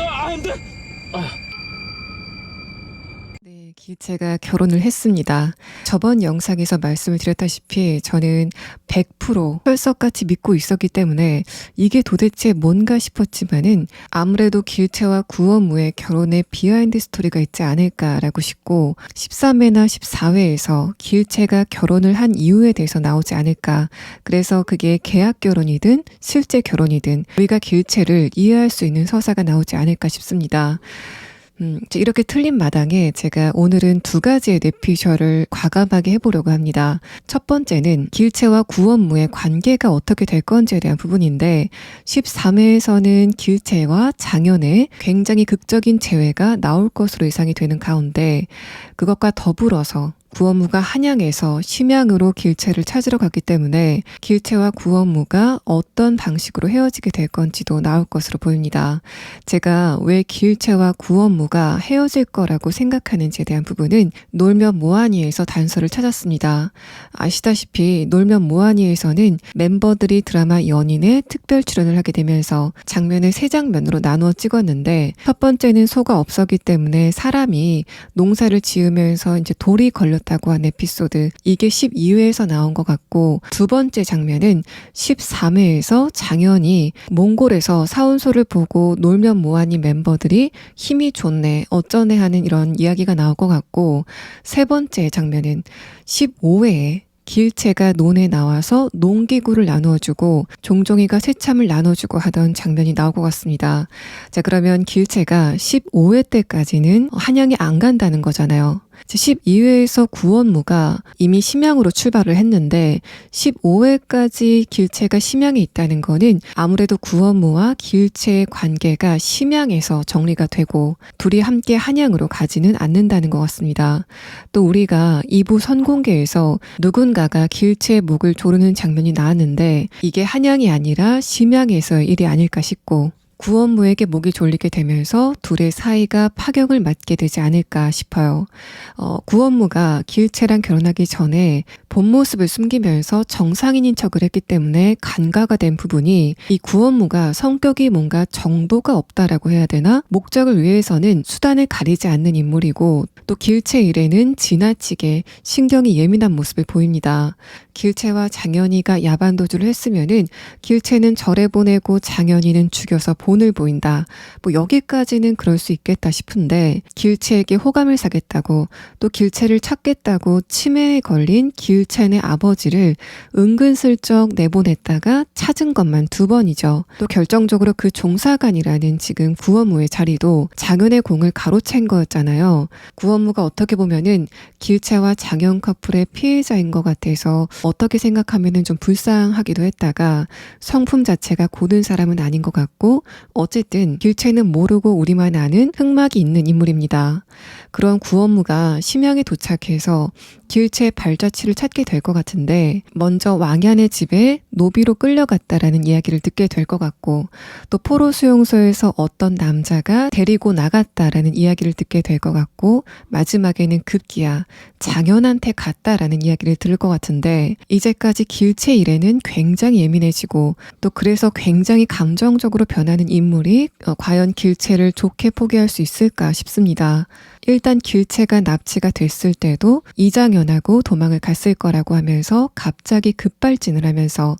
안 돼! 네, 기체가 결혼을 했습니다. 저번 영상에서 말씀을 드렸다시피 저는 100% 철석같이 믿고 있었기 때문에 이게 도대체 뭔가 싶었지만은 아무래도 길채와 구원무의 결혼에 비하인드 스토리가 있지 않을까라고 싶고 13회나 14회에서 길채가 결혼을 한 이유에 대해서 나오지 않을까. 그래서 그게 계약 결혼이든 실제 결혼이든 우리가 길채를 이해할 수 있는 서사가 나오지 않을까 싶습니다. 이렇게 틀린 마당에 제가 오늘은 두 가지의 뇌피셜을 과감하게 해보려고 합니다. 첫 번째는 길채와 구원무의 관계가 어떻게 될 건지에 대한 부분인데 13회에서는 길채와 장현의 굉장히 극적인 재회가 나올 것으로 예상이 되는 가운데 그것과 더불어서 구원무가 한양에서 심양으로 길채를 찾으러 갔기 때문에 길채와 구원무가 어떤 방식으로 헤어지게 될 건지도 나올 것으로 보입니다. 제가 왜 길채와 구원무가 헤어질 거라고 생각하는지에 대한 부분은 놀면 뭐하니에서 단서를 찾았습니다. 아시다시피 놀면 뭐하니에서는 멤버들이 드라마 연인의 특별 출연을 하게 되면서 장면을 세 장면으로 나누어 찍었는데 첫 번째는 소가 없었기 때문에 사람이 농사를 지으면서 이제 돌이 걸렸다고 한 에피소드, 이게 12회에서 나온 것 같고 두 번째 장면은 13회에서 장현이 몽골에서 사온 소를 보고 놀면 뭐하니 멤버들이 힘이 좋네 어쩌네 하는 이런 이야기가 나올 것 같고 세 번째 장면은 15회에 길채가 논에 나와서 농기구를 나누어주고 종종이가 새참을 나눠주고 하던 장면이 나올 것 같습니다. 자, 그러면 길채가 15회 때까지는 한양에 안 간다는 거잖아요. 12회에서 구원무가 이미 심양으로 출발을 했는데 15회까지 길채가 심양에 있다는 거는 아무래도 구원무와 길채의 관계가 심양에서 정리가 되고 둘이 함께 한양으로 가지는 않는다는 것 같습니다. 또 우리가 2부 선공개에서 누군가가 길채의 목을 조르는 장면이 나왔는데 이게 한양이 아니라 심양에서의 일이 아닐까 싶고 구원무에게 목이 졸리게 되면서 둘의 사이가 파격을 맞게 되지 않을까 싶어요. 구원무가 길채랑 결혼하기 전에 본 모습을 숨기면서 정상인인 척을 했기 때문에 간과가 된 부분이 이 구원무가 성격이 뭔가 정도가 없다라고 해야 되나? 목적을 위해서는 수단을 가리지 않는 인물이고 또 길채 일에는 지나치게 신경이 예민한 모습을 보입니다. 길채와 장현이가 야반도주를 했으면은 길채는 절에 보내고 장현이는 죽여서 본을 보인다. 뭐 여기까지는 그럴 수 있겠다 싶은데 길채에게 호감을 사겠다고 또 길채를 찾겠다고 치매에 걸린 길채네 아버지를 은근슬쩍 내보냈다가 찾은 것만 2번이죠. 또 결정적으로 그 종사관이라는 지금 구원무의 자리도 장현의 공을 가로챈 거였잖아요. 구원무가 어떻게 보면은 길채와 장현 커플의 피해자인 것 같아서 어떻게 생각하면은 좀 불쌍하기도 했다가 성품 자체가 고든 사람은 아닌 것 같고 어쨌든 길채는 모르고 우리만 아는 흑막이 있는 인물입니다. 그런 구원무가 심양에 도착해서 길채의 발자취를 찾게 될 것 같은데 먼저 왕얀의 집에 노비로 끌려갔다라는 이야기를 듣게 될 것 같고 또 포로 수용소에서 어떤 남자가 데리고 나갔다라는 이야기를 듣게 될 것 같고 마지막에는 급기야 장현한테 갔다라는 이야기를 들을 것 같은데 이제까지 길채 일에는 굉장히 예민해지고 또 그래서 굉장히 감정적으로 변하는 인물이 과연 길채를 좋게 포기할 수 있을까 싶습니다. 일단 길채가 납치가 됐을 때도 이장현하고 도망을 갔을 거라고 하면서 갑자기 급발진을 하면서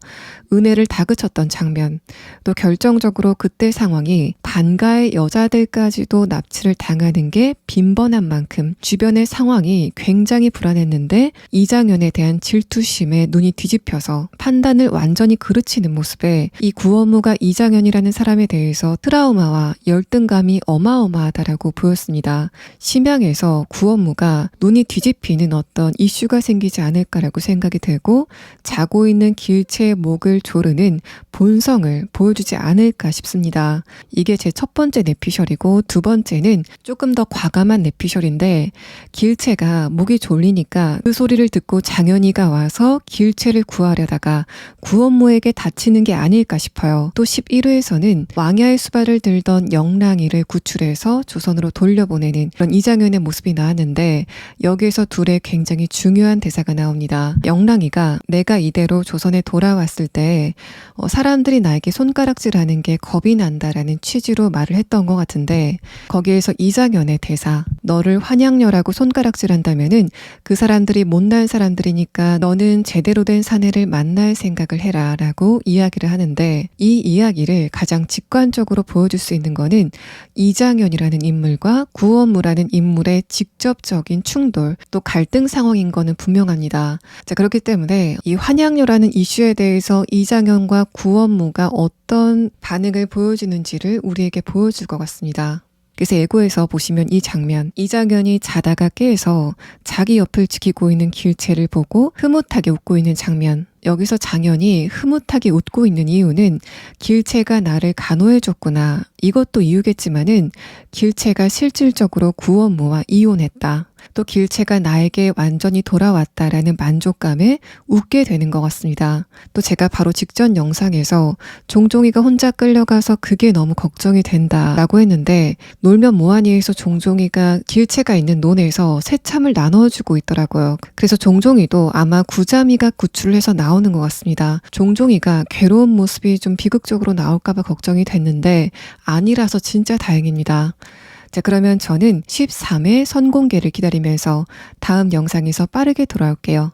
은혜를 다그쳤던 장면, 또 결정적으로 그때 상황이 반가의 여자들까지도 납치를 당하는 게 빈번한 만큼 주변의 상황이 굉장히 불안했는데 이장현에 대한 질투심에 눈이 뒤집혀서 판단을 완전히 그르치는 모습에 이 구원무가 이장현이라는 사람에 대해서 트라우마와 열등감이 어마어마하다라고 보였습니다. 심양에서 구원무가 눈이 뒤집히는 어떤 이슈가 생기지 않을까라고 생각이 되고 자고 있는 길채의 목을 조르는 본성을 보여주지 않을까 싶습니다. 이게 제 첫 번째 뇌피셜이고 두 번째는 조금 더 과감한 뇌피셜인데 길채가 목이 졸리니까 그 소리를 듣고 장현이가 와서 길채를 구하려다가 구원무에게 다치는 게 아닐까 싶어요. 또 11회에서는 왕야의 수발을 들던 영랑이를 구출해서 조선으로 돌려보내는 그런 이장현의 모습이 나왔는데 여기에서 둘의 굉장히 중요한 대사가 나옵니다. 영랑이가 내가 이대로 조선에 돌아왔을 때 사람들이 나에게 손가락질하는 게 겁이 난다라는 취지로 말을 했던 것 같은데 거기에서 이장현의 대사 너를 환양녀라고 손가락질한다면은 그 사람들이 못난 사람들이니까 너는 제대로 된 사내를 만날 생각을 해라 라고 이야기를 하는데 이 이야기를 가장 직관적으로 보여줄 수 있는 거는 이장현이라는 인물과 구원무라는 인물의 직접적인 충돌 또 갈등 상황인 거는 분명합니다. 자, 그렇기 때문에 이 환양녀라는 이슈에 대해서 이장현과 구원무가 어떤 반응을 보여주는지를 우리에게 보여줄 것 같습니다. 그래서 예고에서 보시면 이 장면, 이장현이 자다가 깨서 자기 옆을 지키고 있는 길채를 보고 흐뭇하게 웃고 있는 장면. 여기서 장현이 흐뭇하게 웃고 있는 이유는 길채가 나를 간호해줬구나. 이것도 이유겠지만은 길채가 실질적으로 구원무와 이혼했다. 또 길채가 나에게 완전히 돌아왔다라는 만족감에 웃게 되는 것 같습니다. 또 제가 바로 직전 영상에서 종종이가 혼자 끌려가서 그게 너무 걱정이 된다라고 했는데 놀면 뭐하니에서 종종이가 길채가 있는 논에서 새참을 나눠주고 있더라고요. 그래서 종종이도 아마 구자미가 구출을 해서 나오는 것 같습니다. 종종이가 괴로운 모습이 좀 비극적으로 나올까봐 걱정이 됐는데 아니라서 진짜 다행입니다. 자, 그러면 저는 13회 선공개를 기다리면서 다음 영상에서 빠르게 돌아올게요.